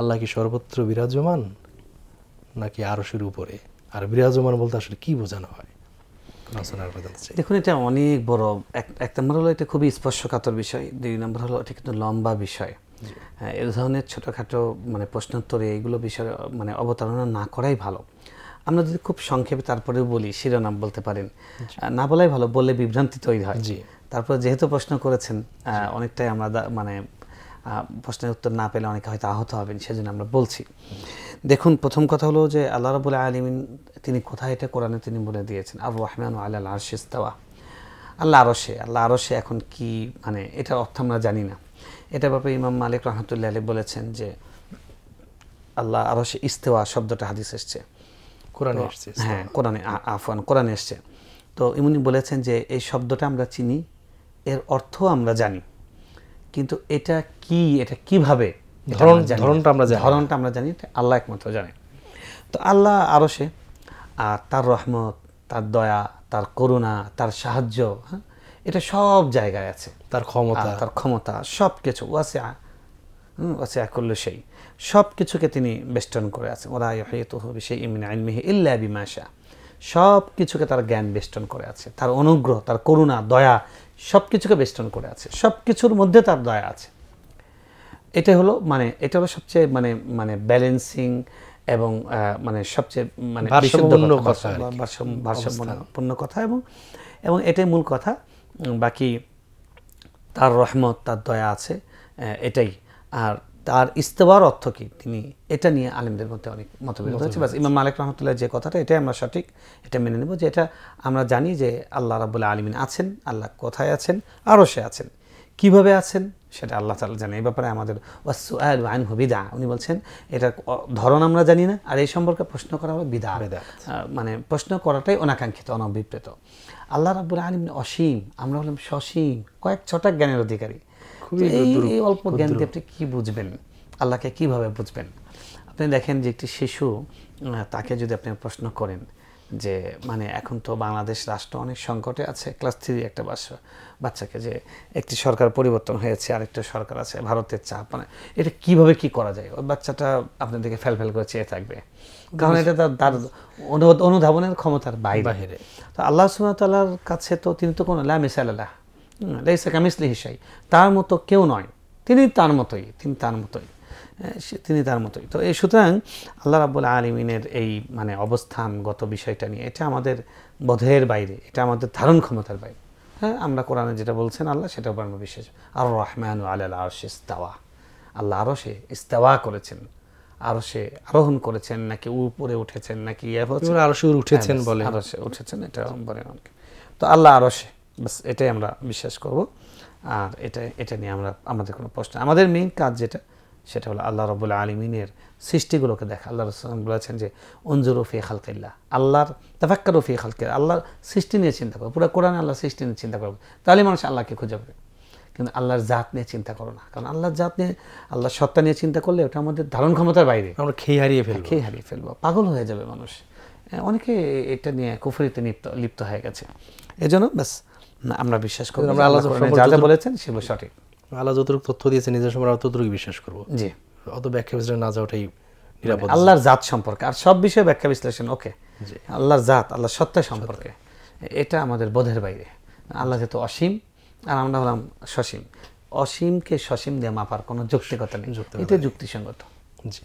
আল্লাহ কি সর্বত্র বিরাজমান নাকি আরশের উপরে? আর বিরাজমান বলতে আসলে কি বোঝানো হয়? দেখুন, এটা অনেক বড়। এক নম্বর হলো এটা খুবই স্পর্শকাতর বিষয়, 2 নম্বর হলো এটা কিন্তু লম্বা বিষয়। হ্যাঁ, এই ধরনের ছোটোখাটো মানে প্রশ্নোত্তরে এইগুলো বিষয় মানে অবতারণা না করাই ভালো। আমরা যদি খুব সংক্ষেপে তারপরেও বলি, শিরোনাম বলতে পারেন, না বলাই ভালো, বললে বিভ্রান্তি তৈরি হয়। তারপর যেহেতু প্রশ্ন করেছেন, অনেকটাই আমরা মানে প্রশ্নের উত্তর না পেলে অনেকে হয়তো আহত হবেন, সেজন্য আমরা বলছি। দেখুন, প্রথম কথা হলো যে আল্লাহ রাব্বুল আলামিন তিনি কোথায় এটা কোরআনে তিনি বলে দিয়েছেন, আর রহমানু আলাল আরশি ইস্তাওয়া। আল্লাহ আরশে এখন কি মানে এটার অর্থ আমরা জানি না। এটা ব্যাপারে ইমাম মালিক রহমতুল্লাহ আলাইহি বলেছেন যে আল্লাহ আরশে ইস্তেওয়া শব্দটা হাদিস এসছে, কোরআনে এসছে। হ্যাঁ, কোরআনে এসছে। তো উনি বলেছেন যে এই শব্দটা আমরা চিনি, এর অর্থ আমরা জানি, কিন্তু এটা কি, এটা কিভাবে, ধরনটা আমরা জানি, আল্লাহ একমাত্র জানে। তো আল্লাহ আরশে, আর তার রহমত, তার দয়া, তার করুণা, তার সাহায্য, হ্যাঁ, এটা সব জায়গায় আছে। তার ক্ষমতা সব কিছু ওয়াসিআ কুল্লু শাই, সব কিছুকে তিনি বেষ্টন করে আছেন। ওয়া লা ইউহীতুহু বিশাইইন মিন ইলমিহি ইল্লা বিমা শাআ, সব কিছুকে তার জ্ঞান বেষ্টন করে আছে, তার অনুগ্রহ, তার করুণা, দয়া সব কিছুকে বেষ্টন করে আছে, সব কিছুর মধ্যে তার দয়া আছে। এটা হলো মানে এটা হলো সবচেয়ে মানে মানে ব্যালেন্সিং এবং মানে সবচেয়ে মানে ভারসাম্যপূর্ণ কথা, এবং এটাই মূল কথা। বাকি তার রহমত, তার দয়া আছে, এটাই। আর তার ইস্তেওয়ার অর্থ কি, তিনি এটা নিয়ে আলেমদের মধ্যে অনেক মতবিরোধ হচ্ছে। বাস ইমাম মালিক রহমতুল্লাহ যে কথাটা, এটাই আমরা সঠিক, এটা মেনে নেব, যে এটা আমরা জানি যে আল্লাহ রাব্বুল আলামিন আছেন। আল্লাহ কোথায় আছেন? আরশে আছেন। কিভাবে আছেন সেটা আল্লাহ তাআলা জানেন। এই ব্যাপারে আমাদের ওয়াসসুআলু আনহু বিদআ, উনি বলছেন এটার ধরন আমরা জানি না, আর এই সম্পর্কে প্রশ্ন করা হলো বিদআ, মানে প্রশ্ন করাটাই অনাকাঙ্ক্ষিত, অনভিপ্রেত। আল্লাহ রাব্বুল আলামিন অসীম, আমরা হলাম সসীম, কয়েক ছটাক জ্ঞানের অধিকারী। এই অল্প জ্ঞান দিয়ে আপনি কি বুঝবেন? আল্লাহকে কিভাবে বুঝবেন? আপনি দেখেন যে একটি শিশু, তাকে যদি আপনি প্রশ্ন করেন যে মানে এখন তো বাংলাদেশ রাষ্ট্র অনেক সংকটে আছে, ক্লাস 3 একটা বাচ্চাকে, যে একটি সরকার পরিবর্তন হয়েছে, আরেকটা সরকার আছে, ভারতের চাপ, মানে এটা কিভাবে কি করা যায়? ওই বাচ্চাটা আপনার দিকে ফেল করে চেয়ে থাকবে, কারণ এটা তার অনুধাবনের ক্ষমতার বাইরে। তো আল্লাহ সুবহানাহু ওয়া তাআলার কাছে তো তিনি তো কোনো লা মিসালা লাহ, লাইসা কামিসলিহি শাই, তার মতো কেউ নয়, তিনি তার মতোই। তো এই সুতরাং আল্লাহ রাব্বুল আলামিনের এই মানে অবস্থানগত বিষয়টা নিয়ে, এটা আমাদের বোধের বাইরে, এটা আমাদের ধারণ ক্ষমতার বাইরে। হ্যাঁ, আমরা কোরআনে যেটা বলছেন আল্লাহ, সেটার উপর আমরা বিশ্বাস। আর রহমানু আলাল আরশি ইস্তাওয়া, আল্লাহ আরশে ইস্তাওয়া করেছেন, আরশে আরোহণ করেছেন, নাকি উপরে উঠেছেন, নাকি আরশে উঠেছেন বলে, আরশে উঠেছেন, এটা বলে অনেকে। তো আল্লাহ আরশে, বাস এটাই আমরা বিশ্বাস করব। আর এটা নিয়ে আমাদের কোনো প্রশ্ন, আমাদের মেইন কাজ যেটা, সেটা হলো আল্লাহ রাব্বুল আলামিনের সৃষ্টিগুলোকে দেখা। আল্লাহ রাসূল বলেছেন যে উনজুরু ফি খালকিল্লাহ, আল্লাহর তাফাক্কারু ফি খালকিল্লাহ, আল্লাহর সৃষ্টি নিয়ে চিন্তা করো। পুরো কোরআনে আল্লাহর সৃষ্টি নিয়ে চিন্তা করো, তাহলে মানুষ আল্লাহকে খুঁজে পাবে। কিন্তু আল্লাহর জাত নিয়ে চিন্তা করো না, কারণ আল্লাহর জাত নিয়ে, আল্লাহর সত্তা নিয়ে চিন্তা করলে ওটা আমাদের ধারণ ক্ষমতার বাইরে, আমরা খেয়ে হারিয়ে ফেলবো, পাগল হয়ে যাবে মানুষ। অনেকে এটা নিয়ে কুফরিতে লিপ্ত হয়ে গেছে। এজন্য ব্যাস আমরা বিশ্বাস করি আল্লাহ যা বলেছেন সেগুলো সঠিক। আল্লাহ যতটুকু তথ্য দিয়েছেন নিজের সম্পর্কে, আমরা ততটুকু বিশ্বাস করবো। জি, অত ব্যাখ্যা বিশ্লেষণ না যাওয়াটাই নিরাপদ। আল্লাহর জাত সম্পর্কে আর সব বিষয়ে ব্যাখ্যা বিশ্লেষণ ওকে, আল্লাহর জাত, আল্লাহর সত্তা সম্পর্কে, এটা আমাদের বোধের বাইরে। আল্লাহ যেহেতু অসীম আর আমরা হলাম সসীম, অসীমকে সসীম দিয়ে মাপার কোনো যৌক্তিকতা নেই, এটা যুক্তিসঙ্গত। জি।